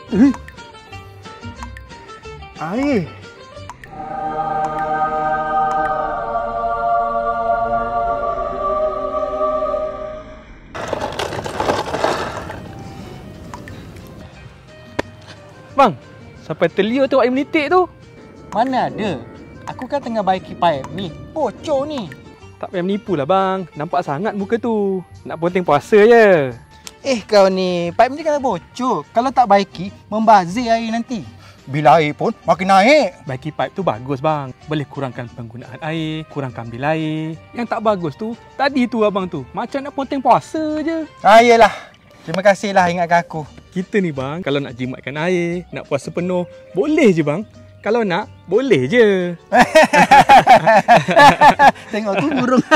Air. Bang, sampai terliur tu air menitik tu. Mana ada? Aku kan tengah baiki paip ni. Bocor ni. Tak payah menipu lah bang. Nampak sangat muka tu. Nak ponteng puasa je. Kau ni, paip ni kalau bocor. Kalau tak baiki, membazir air nanti. Bila air pun makin naik. Baiki pipe tu bagus bang. Boleh kurangkan penggunaan air, kurangkan bil air. Yang tak bagus tu, tadi tu abang tu. Macam nak ponteng puasa je. Yelah. Terima kasihlah ingatkan aku. Kita ni bang, kalau nak jimatkan air, nak puasa penuh, boleh je bang. Kalau nak, boleh je. Tengok tu burung.